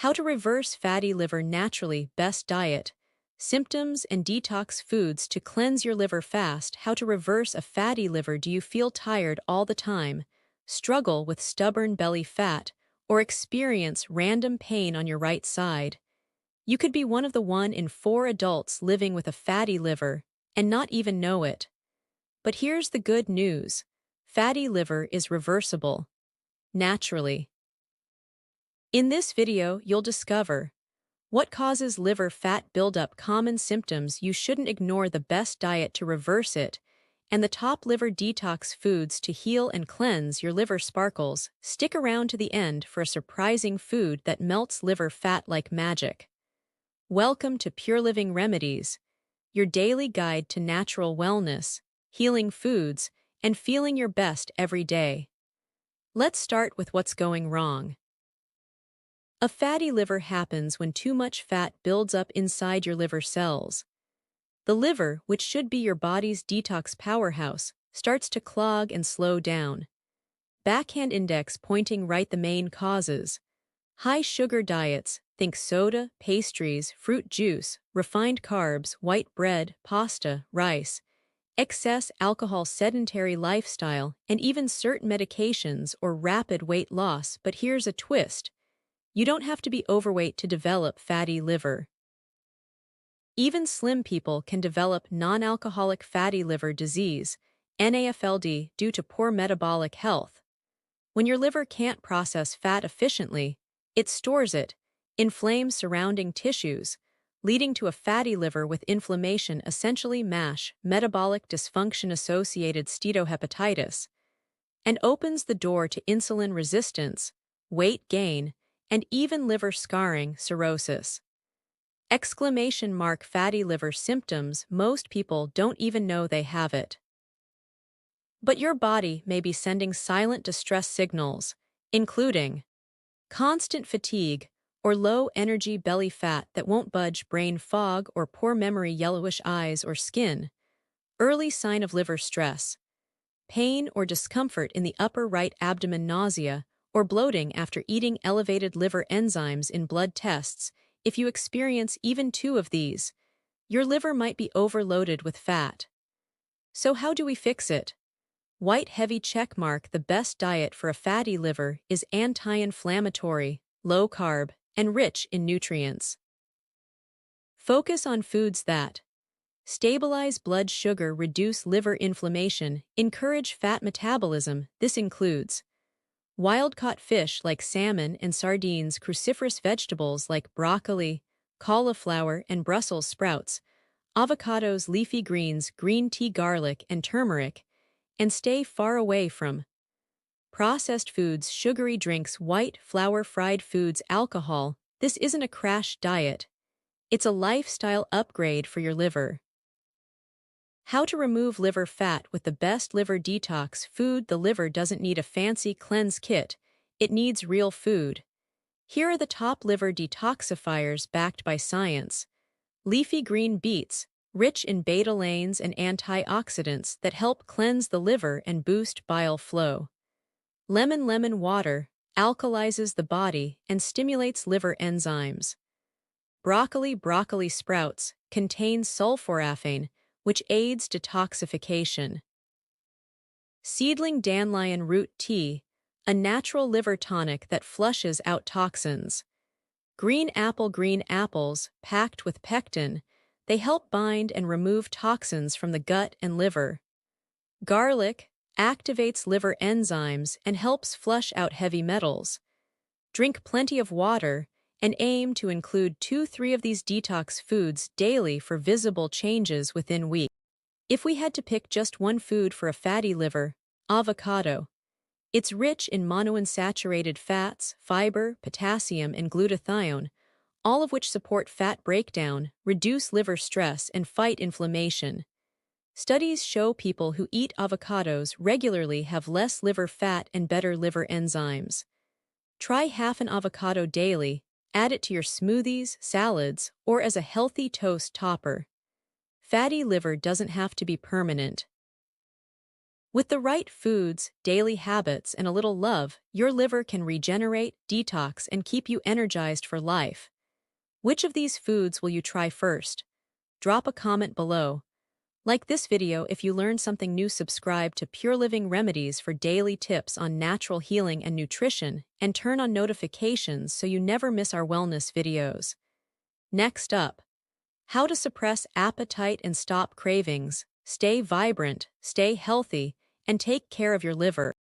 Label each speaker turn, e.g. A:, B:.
A: How to reverse fatty liver naturally, best diet. Symptoms and detox foods to cleanse your liver fast. How to reverse a fatty liver. Do you feel tired all the time, struggle with stubborn belly fat, or experience random pain on your right side? You could be one of the 1 in 4 adults living with a fatty liver and not even know it. But here's the good news. Fatty liver is reversible. Naturally. In this video, you'll discover what causes liver fat buildup, common symptoms you shouldn't ignore, the best diet to reverse it, and the top liver detox foods to heal and cleanse your liver sparkles. Stick around to the end for a surprising food that melts liver fat like magic. Welcome to PureLiving Remedies, your daily guide to natural wellness, healing foods, and feeling your best every day. Let's start with what's going wrong. A fatty liver happens when too much fat builds up inside your liver cells. The liver, which should be your body's detox powerhouse, starts to clog and slow down. Backhand index pointing right. The main causes: high sugar diets, think soda, pastries, fruit juice, refined carbs, white bread, pasta, rice; excess alcohol, sedentary lifestyle, and even certain medications or rapid weight loss. But here's a twist. You don't have to be overweight to develop fatty liver. Even slim people can develop non-alcoholic fatty liver disease, NAFLD, due to poor metabolic health. When your liver can't process fat efficiently, it stores it, inflames surrounding tissues, leading to a fatty liver with inflammation, essentially MASH, metabolic dysfunction-associated steatohepatitis, and opens the door to insulin resistance, weight gain, and even liver scarring, cirrhosis. Fatty liver symptoms. Most people don't even know they have it. But your body may be sending silent distress signals, including constant fatigue or low-energy belly fat that won't budge, brain fog or poor memory, yellowish eyes or skin, early sign of liver stress, pain or discomfort in the upper right abdomen, nausea or bloating after eating, elevated liver enzymes in blood tests. If you experience even 2 of these, your liver might be overloaded with fat. So how do we fix it? White heavy checkmark. The best diet for a fatty liver is anti-inflammatory, low-carb, and rich in nutrients. Focus on foods that stabilize blood sugar, reduce liver inflammation, encourage fat metabolism. This includes wild-caught fish like salmon and sardines, cruciferous vegetables like broccoli, cauliflower, and Brussels sprouts, avocados, leafy greens, green tea, garlic, and turmeric, and stay far away from processed foods, sugary drinks, white flour, fried foods, alcohol. This isn't a crash diet. It's a lifestyle upgrade for your liver. How to remove liver fat with the best liver detox food. The liver doesn't need a fancy cleanse kit, it needs real food. Here are the top liver detoxifiers backed by science. Leafy green beets, rich in betalains and antioxidants that help cleanse the liver and boost bile flow. Lemon water alkalizes the body and stimulates liver enzymes. Broccoli sprouts contain sulforaphane, which aids detoxification. Seedling dandelion root tea, a natural liver tonic that flushes out toxins. Green apples, packed with pectin, they help bind and remove toxins from the gut and liver. Garlic activates liver enzymes and helps flush out heavy metals. Drink plenty of water and aim to include 2-3 of these detox foods daily for visible changes within weeks. If we had to pick just one food for a fatty liver, avocado. It's rich in monounsaturated fats, fiber, potassium, and glutathione, all of which support fat breakdown, reduce liver stress, and fight inflammation. Studies show people who eat avocados regularly have less liver fat and better liver enzymes. Try half an avocado daily, add it to your smoothies, salads, or as a healthy toast topper. Fatty liver doesn't have to be permanent. With the right foods, daily habits, and a little love, your liver can regenerate, detox, and keep you energized for life. Which of these foods will you try first? Drop a comment below. Like this video if you learned something new. Subscribe to PureLiving Remedies for daily tips on natural healing and nutrition, and turn on notifications so you never miss our wellness videos. Next up, how to suppress appetite and stop cravings, stay vibrant, stay healthy, and take care of your liver.